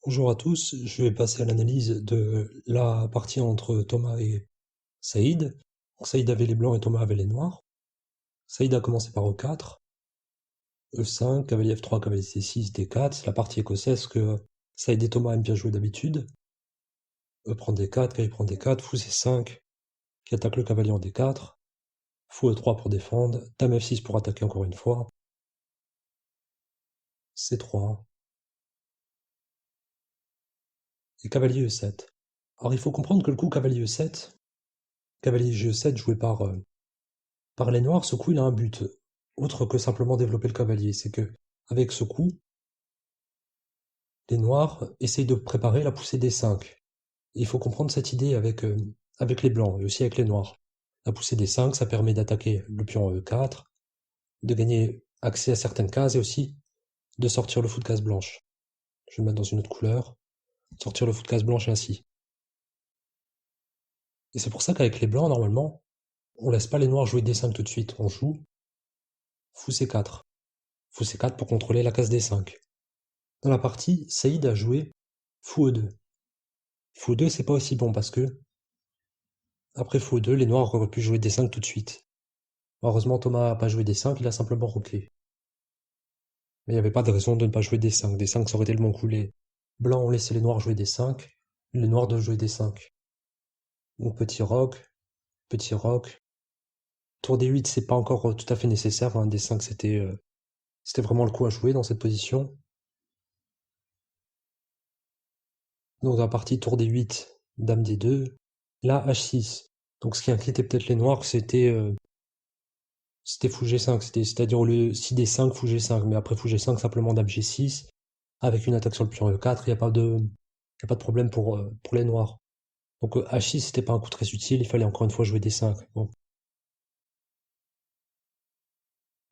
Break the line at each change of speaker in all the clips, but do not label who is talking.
Bonjour à tous, je vais passer à l'analyse de la partie entre Thomas et Saïd. Donc, Saïd avait les blancs et Thomas avait les noirs. Saïd a commencé par E4, E5, cavalier F3, cavalier C6, D4. C'est la partie écossaise que Saïd et Thomas aiment bien jouer d'habitude. E prend D4, cavalier prend D4, fou C5 qui attaque le cavalier en D4. Fou E3 pour défendre, dame F6 pour attaquer encore une fois. C3 et cavalier E7. Alors il faut comprendre que le coup cavalier E7, cavalier G7 joué par les noirs, ce coup il a un but, autre que simplement développer le cavalier. C'est que avec ce coup, les noirs essayent de préparer la poussée D5. Il faut comprendre cette idée avec les blancs et aussi avec les noirs. La poussée D5, ça permet d'attaquer le pion E4, de gagner accès à certaines cases et aussi de sortir le fou de case blanche. Je vais le mettre dans une autre couleur. Sortir le fou de case blanche ainsi. Et c'est pour ça qu'avec les blancs, normalement, on laisse pas les noirs jouer D5 tout de suite. On joue fou C4. Fou C4 pour contrôler la case D5. Dans la partie, Saïd a joué fou E2. Fou E2, c'est pas aussi bon parce que, après fou E2, les noirs auraient pu jouer D5 tout de suite. Heureusement, Thomas n'a pas joué D5, il a simplement roqué. Mais il n'y avait pas de raison de ne pas jouer D5. D5, ça aurait été le bon coup. Les blancs ont laissé les noirs jouer D5, les noirs doivent jouer D5. Donc petit roc. Tour D8, c'est pas encore tout à fait nécessaire. Hein. D5, c'était vraiment le coup à jouer dans cette position. Donc dans la partie tour D8, dame D2, là H6. Donc ce qui inquiétait peut-être les noirs, c'était fou G5, c'est-à-dire le si D5, fou G5, mais après fou G5, simplement dame G6, avec une attaque sur le pion E4, il n'y a pas de problème pour les noirs. Donc H6, c'était pas un coup très utile, il fallait encore une fois jouer D5. Bon.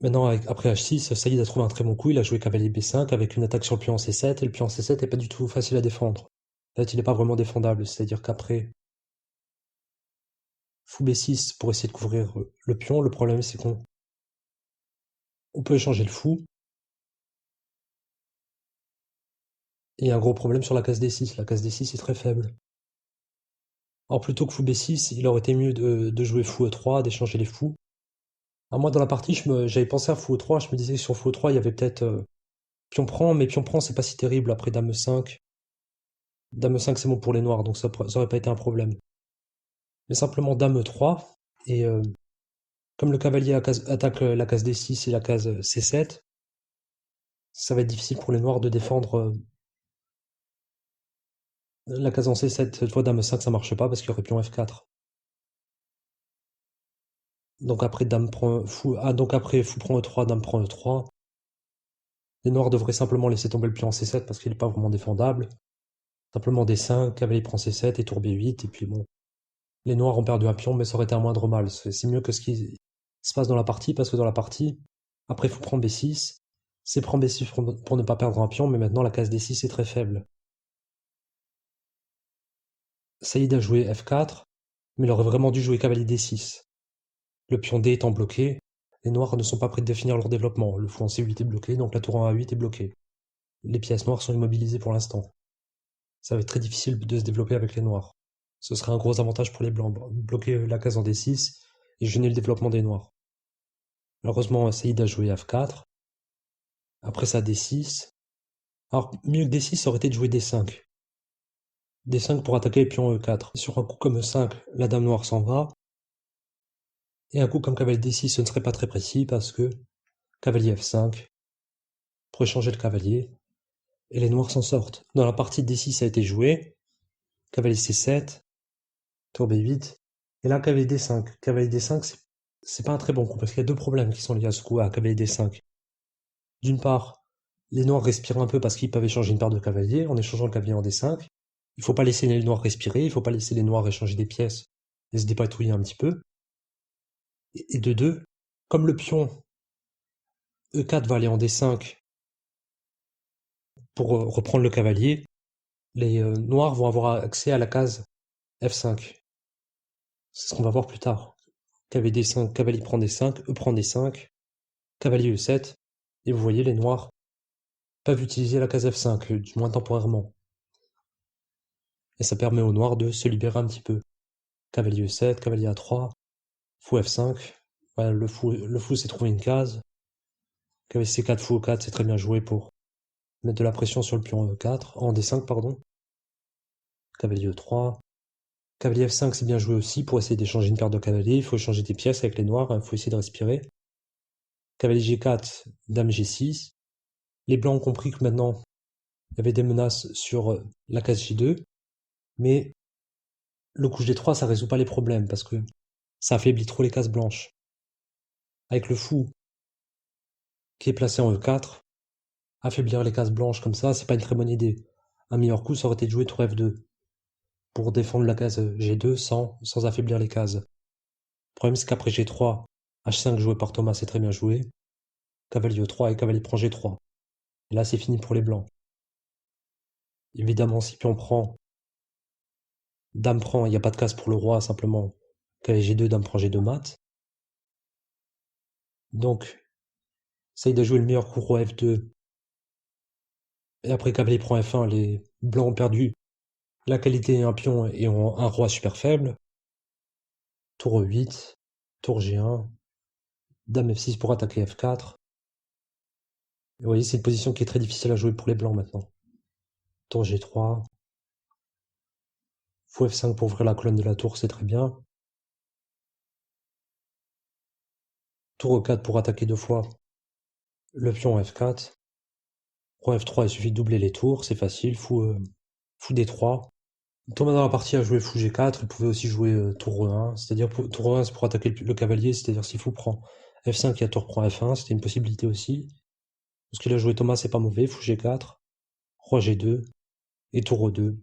Maintenant, après H6, Saïd a trouvé un très bon coup, il a joué cavalier B5 avec une attaque sur le pion C7, et le pion C7 n'est pas du tout facile à défendre. En fait, il n'est pas vraiment défendable, c'est-à-dire qu'après fou B6 pour essayer de couvrir le pion, le problème c'est qu'on peut échanger le fou, et il y a un gros problème sur la case D6, la case D6 est très faible. Alors plutôt que fou B6, il aurait été mieux de jouer fou E3, d'échanger les fous. Alors moi dans la partie, j'avais pensé à fou E3, je me disais que sur fou E3, il y avait peut-être pion prend, mais pion prend c'est pas si terrible après dame E5. Dame E5 c'est bon pour les noirs, donc ça aurait pas été un problème. Mais simplement dame E3, et comme le cavalier attaque la case D6 et la case C7, ça va être difficile pour les noirs de défendre la case en C7. Cette fois dame E5 ça marche pas parce qu'il y aurait pion F4. Donc après dame prend fou. Ah donc après fou prend E3, dame prend E3. Les noirs devraient simplement laisser tomber le pion en C7 parce qu'il n'est pas vraiment défendable. Simplement D5, cavalier prend C7 et tour B8, et puis bon. Les noirs ont perdu un pion, mais ça aurait été un moindre mal. C'est mieux que ce qui se passe dans la partie, parce que dans la partie, après fou prend B6, c'est prend B6 pour ne pas perdre un pion, mais maintenant la case D6 est très faible. Saïd a joué F4, mais il aurait vraiment dû jouer cavalier D6. Le pion D étant bloqué, les noirs ne sont pas prêts de définir leur développement. Le fou en C8 est bloqué, donc la tour en A8 est bloquée. Les pièces noires sont immobilisées pour l'instant. Ça va être très difficile de se développer avec les noirs. Ce serait un gros avantage pour les blancs, bloquer la case en D6 et gêner le développement des noirs. Malheureusement, Saïd a joué F4. Après ça, D6. Alors, mieux que D6, ça aurait été de jouer D5. D5 pour attaquer les pions E4. Sur un coup comme E5, la dame noire s'en va. Et un coup comme cavalier D6, ce ne serait pas très précis parce que cavalier F5 pour échanger le cavalier. Et les noirs s'en sortent. Dans la partie D6 a été joué. Cavalier C7. Tour B8. Et là, cavalier D5. Cavalier D5, c'est pas un très bon coup parce qu'il y a deux problèmes qui sont liés à ce coup à cavalier D5. D'une part, les noirs respirent un peu parce qu'ils peuvent échanger une paire de cavaliers en échangeant le cavalier en D5. Il faut pas laisser les noirs respirer, il faut pas laisser les noirs échanger des pièces et se dépatouiller un petit peu. Et de deux, comme le pion E4 va aller en D5 pour reprendre le cavalier, les noirs vont avoir accès à la case F5. C'est ce qu'on va voir plus tard. Cavalier D5, cavalier prend D5, E prend D5, cavalier E7, et vous voyez les noirs peuvent utiliser la case F5, du moins temporairement. et ça permet aux noirs de se libérer un petit peu. Cavalier E7, cavalier A3, fou F5, voilà, le fou s'est trouvé une case. Cavalier C4, fou E4, c'est très bien joué pour mettre de la pression sur le pion E4, en D5 pardon. Cavalier E3, cavalier F5 c'est bien joué aussi pour essayer d'échanger une paire de cavaliers, il faut échanger des pièces avec les noirs, il faut essayer de respirer. Cavalier G4, dame G6. Les blancs ont compris que maintenant il y avait des menaces sur la case J2, mais le coup G3 ça résout pas les problèmes parce que ça affaiblit trop les cases blanches. Avec le fou qui est placé en E4, affaiblir les cases blanches comme ça, c'est pas une très bonne idée. Un meilleur coup, ça aurait été de jouer tour F2 pour défendre la case G2 sans affaiblir les cases. Le problème, c'est qu'après G3, H5 joué par Thomas, c'est très bien joué. Cavalier E3 et cavalier prend G3. Et là, c'est fini pour les blancs. Évidemment, si pion prend, dame prend, il n'y a pas de case pour le roi, simplement cavalier G2, dame prend G2 mat. Donc, essaye de jouer le meilleur coup roi F2. Et après cavalier prend F1, les blancs ont perdu la qualité et un pion et ont un roi super faible. Tour E8, tour G1, dame F6 pour attaquer F4. Et vous voyez, c'est une position qui est très difficile à jouer pour les blancs maintenant. Tour G3. Fou F5 pour ouvrir la colonne de la tour, c'est très bien. Tour E4 pour attaquer deux fois le pion F4. Roi F3, il suffit de doubler les tours, c'est facile. Fou D3. Thomas dans la partie a joué fou G4, il pouvait aussi jouer tour E1, c'est-à-dire tour E1 c'est pour attaquer le cavalier, c'est-à-dire si fou prend F5 et à tour prend F1, c'était une possibilité aussi. Ce qu'il a joué Thomas, c'est pas mauvais, fou G4, roi G2, et tour E2.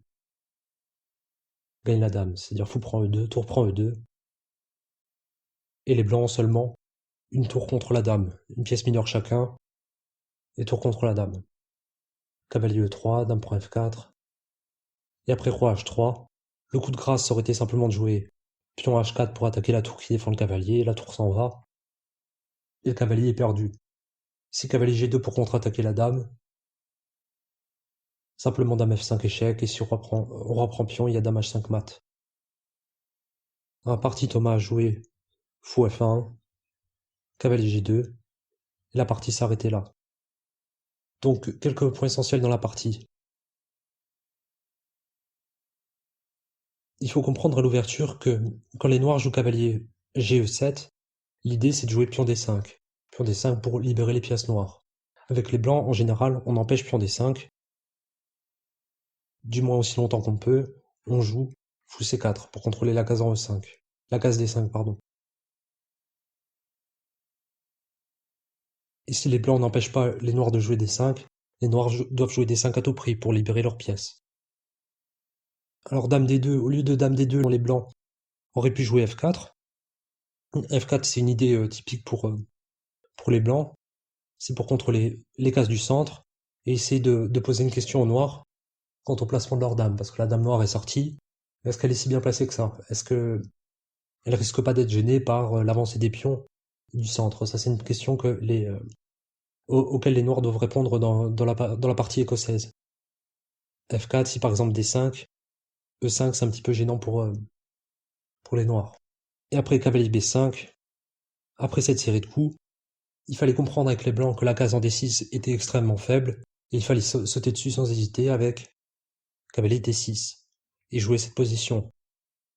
Gagne la dame, c'est-à-dire fou prend E2, tour prend E2. Et les blancs ont seulement une tour contre la dame, une pièce mineure chacun, et tour contre la dame. Cavalier E3, dame prend F4. Et après roi H3, le coup de grâce aurait été simplement de jouer pion H4 pour attaquer la tour qui défend le cavalier, la tour s'en va, et le cavalier est perdu. Si cavalier G2 pour contre-attaquer la dame, simplement dame F5 échec, et si roi prend pion, il y a dame H5 mat. Dans la partie, Thomas a joué fou F1, cavalier G2, et la partie s'est arrêtée là. Donc, quelques points essentiels dans la partie. Il faut comprendre à l'ouverture que quand les noirs jouent cavalier GE7, l'idée c'est de jouer pion D5. Pion D5 pour libérer les pièces noires. Avec les blancs, en général, on empêche pion D5. Du moins aussi longtemps qu'on peut, on joue fou C4 pour contrôler la case en E5. La case D5, pardon. Et si les blancs n'empêchent pas les noirs de jouer D5, les noirs doivent jouer D5 à tout prix pour libérer leurs pièces. Alors dame D2, au lieu de dame D2, les blancs auraient pu jouer F4. F4 c'est une idée typique pour les blancs. C'est pour contrôler les cases du centre et essayer de poser une question aux noirs quant au placement de leur dame, parce que la dame noire est sortie. Est-ce qu'elle est si bien placée que ça? Est-ce que elle risque pas d'être gênée par l'avancée des pions du centre? Ça c'est une question que auquel les noirs doivent répondre dans la partie écossaise. F4, si par exemple D5, E5 c'est un petit peu gênant pour les noirs. Et après cavalier B5, après cette série de coups, il fallait comprendre avec les blancs que la case en D6 était extrêmement faible, et il fallait sauter dessus sans hésiter avec cavalier D6, et jouer cette position,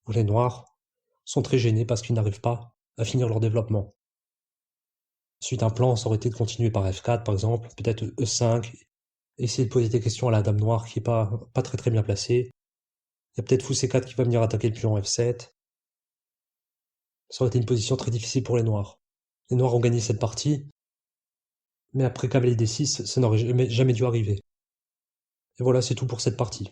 où les noirs sont très gênés parce qu'ils n'arrivent pas à finir leur développement. Ensuite, un plan, ça aurait été de continuer par F4 par exemple, peut-être E5, essayer de poser des questions à la dame noire qui est pas très très bien placée. Il y a peut-être fou C4 qui va venir attaquer le pion F7. Ça aurait été une position très difficile pour les noirs. Les noirs ont gagné cette partie, mais après cavalier D6, ça n'aurait jamais dû arriver. Et voilà, c'est tout pour cette partie.